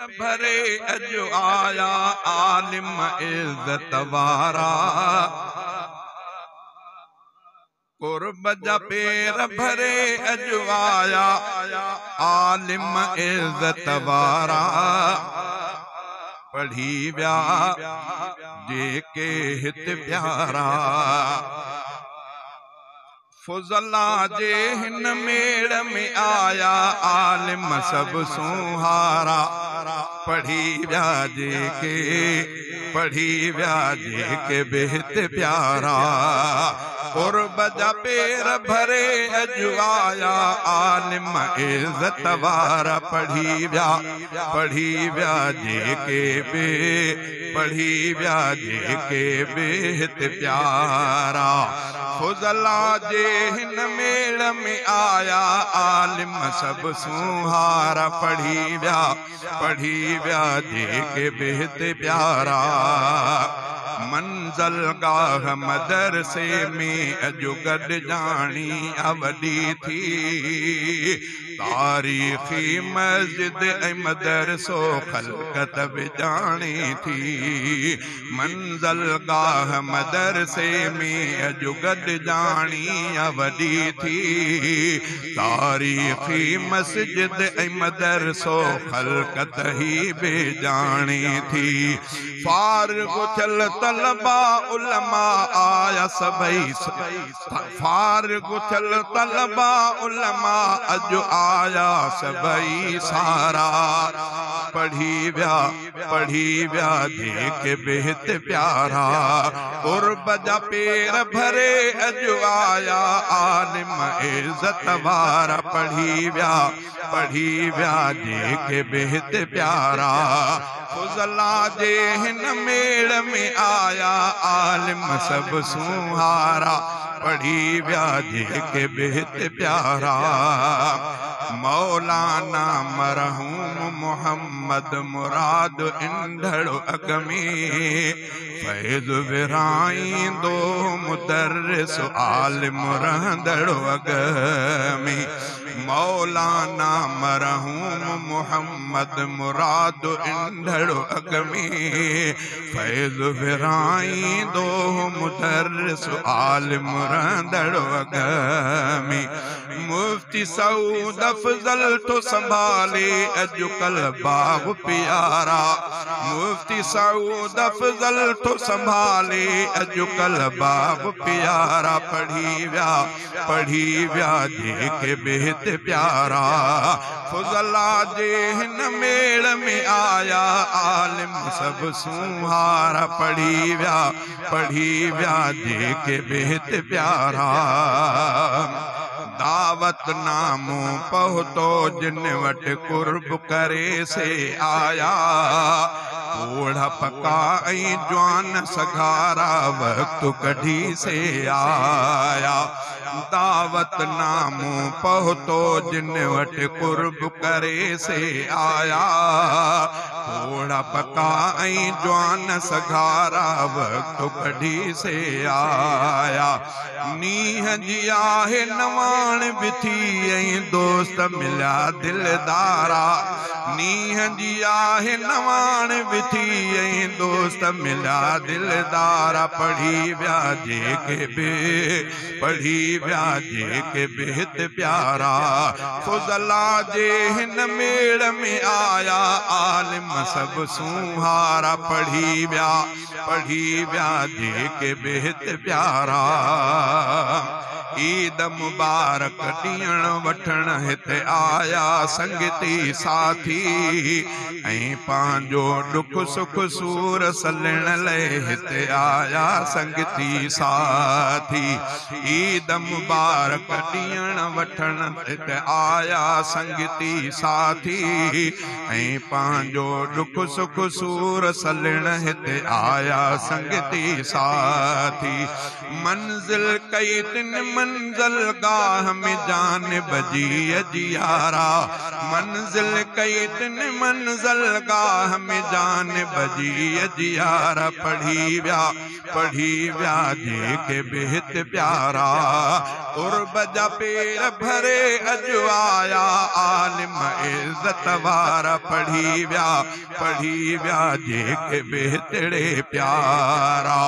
भरे अजु आया आलिम इज्जत वारा कुर्ब जा पेर भरे अजु आया आलिम इज्जत वारा पढ़ी व्या जेके हित प्यारा फुज़ला जे हिन मेड़ में आया आलिम सब सुहारा पढ़ी व्या जेके बेहत प्यारा कुर्ब जा पेर भरे अजु आया आलिम इज्जत वारा पढ़ी व्या जेके बेहत प्यारा फुज़ला जे हिन मेड़ में आया आलिम सब सुहारा पढ़ी व्या जेके बेहत प्यारा मंज़ल गाह मदरसे में अजु गॾ जानी अवडी थी तारीख़ी मस्जिद ऐं मदरसो ख़ल्क़त बि जानी थी मंज़ल गाह मदरसे में अजु गॾ जानी अवडी थी तारीख़ी मस्जिद ऐं मदरसो ख़ल्क़त ही बि जानी थी फारिग़ थियल तलबा उलमा आया सभई फारिग़ थियल तलबा उलमा अजु आया सभई सारा पढ़ी व्या जेके बेहत प्यारा कुर्ब जा पेर भरे अजु आया आलिम इज्जत वारा पढ़ी व्या जेके बेहत प्यारा फुज़ला जे हिन मेड़ में आया आलिम सब सुहारा पढ़ी व्या जेके बेहत प्यारा मौलाना मरहूम मोहम्मद मुराद इंधड़ो अग में फैज़ विराईंदो मुदर्रिस आलिम रहंदड़ो अग में मौलाना मरहूम मोहम्मद मुराद इंधड़ो अग में फैज़ विराईंदो मुदर्रिस आलिम रहंदड़ो अग में मुफ्ती सऊद अफ़ज़ल तो संभाले अजुकल बाग प्यारा मुफ्ती सऊद अफ़ज़ल तो संभाले अजुकल बाग प्यारा पढ़ी व्या जेके बेहत प्यारा फुज़ला जे हिन मेड़ में आया आलिम सब सुहारा पढ़ी व्या जेके बेहत प्यारा दावत नामो पहुतो जिन वट कुर्ब करे से आया ओढ़ा पका ऐं जवान सगारा वक्त कढ़ी से आया दावत नामो पहुतो जिन वट कुर्ब करे से आया ओढ़ा पका ऐं जवान सगारा वक्त कढ़ी से आया नीह जी आहे नवाण भी थी ऐं दोस्त मिलिया दिलदारा नीह जी आहे नवाण भी थी ऐं दोस्त मिलिया दिलदारा पढ़ी व्या जेके बेहत प्यारा फुज़ला जे हिन मेड़ में आया आलिम सब सुहारा पढ़ी व्या जेके बेहत प्यारा ईद मुबारक ॾियण वठण हिते आया संगती साथी ऐं पंहिंजो दुख सुख सूर सलण लाइ हिते आया संगती साथी ईद मुबारक ॾियण वठण हिते आया संगती साथी ऐं पंहिंजो दुख सुख सूर सलण हिते आया संगती साथी मंजिल कई तिन मंजिल गाह में जान बजी अजियारा मंजिल कई तिन मंजिल गाह में जान बजी अजियारा पढ़ी व्या जेके बेहत प्यारा कुर्ब जा पेर भरे अजु आया आलिम इज्जत वारा पढ़ी व्या जेके बेहतड़े प्यारा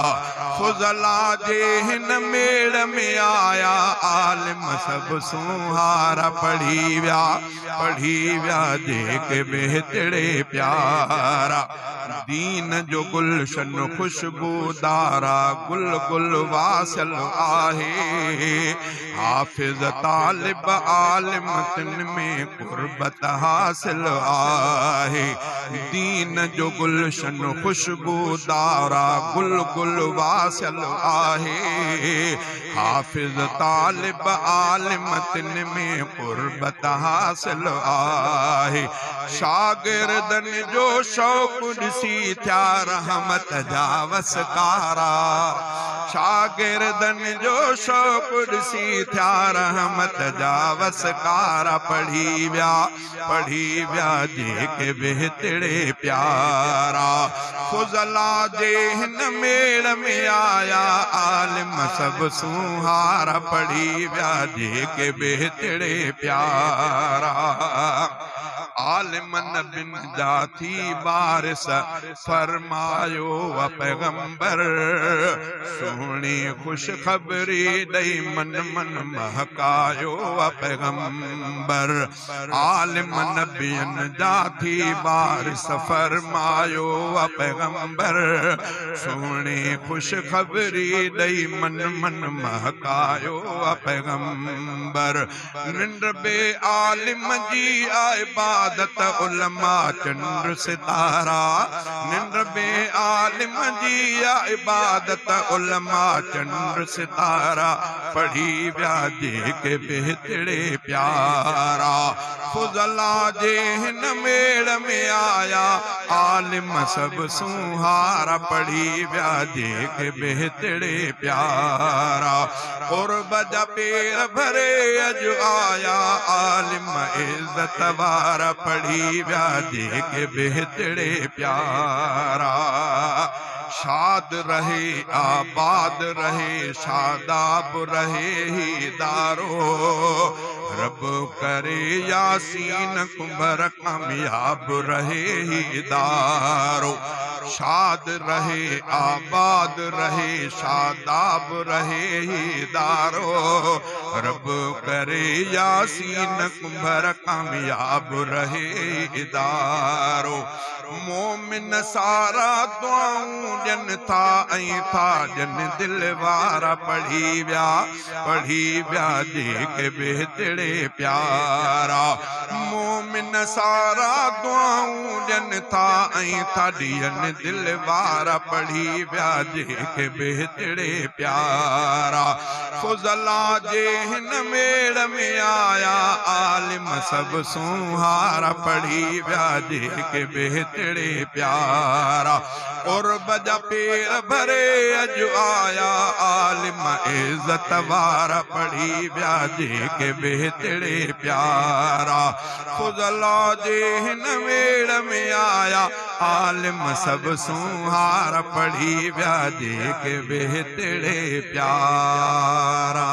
फुजला जे हिन मेड़ में आया आलिम सब सुहारा पढ़ी व्या जेके बेहतड़े प्यारा दीन जो गुलशन खुशबूदारा गुल गुल वासल आहे हाफिज तालिब आलिम तिन में कुर्बत हासिल आहे दीन जो गुलशन खुशबूदारा गुल गुल वासल आहे हाफिज तालिब आलिम तिन में कुर्बत हासिल आहे शागिर्दन जो शौक़ सी थया रहमत जा वसकारा शागिर्दन जो शौक़ सी थया रहमत जा वसकारा पढ़ी व्या जेके बेहतड़े प्यारा फुजला जे हिन मेड़ में आया आलिम सब सुहारा पढ़ी व्या जेके बेहतड़े प्यारा आलिमन बिन जाती बारिश फरमायो व पैगंबर सोनी खुश खबरी दई मन मन महकायो व पैगंबर आलिमन बिन जाती बारिश फरमायो व पैगंबर सोनी खुश खबरी दई मन मन महकायो व पैगंबर निंड बे आलिम जी आए इबादत उलमा चंद्र सितारा निंद्र बे आलिम जी या इबादत उलमा चंद्र सितारा पढ़ी व्या जेके बेहतड़े प्यारा फुजला जे हिन मेड़ में आया आलिम सब सुहारा पढ़ी व्या जेके बेहतड़े प्यारा कुर्ब जा पेर भरे अजु आया आलिम इज्जत वारा पढ़ी व्या जेके बेहतड़े प्यारा शाद रहे आबाद रहे शादाब रहे ही दारो रब करे यासीन कुंभर कामयाब रहे ही दारो शाद रहे आबाद रहे शादाब रहे ही दारो रब करे यासीन कुंभर कामयाब रहे ही दारो मोमिन सारा दुआऊं जन था ऐं था जन दिल वारा पढ़ी व्या जेके बेहतड़े प्यारा मोमिन सारा दुआऊं जन था ऐं था जन दिल वारा पढ़ी व्या जेके बेहतड़े प्यारा फुजला जे हिन मेड़ में आया आलिम सब सुहारा पढ़ी व्या जेके बेहतड़े प्यारा कुर्ब जा पेर भरे अजु आया आलिम इज्जत वारा पढ़ी व्या जेके बेहतड़े प्यारा फुजला जे हिन मेड़ में आया आलिम सब सुहारा पढ़ी व्या जेके बेहतड़े प्यारा।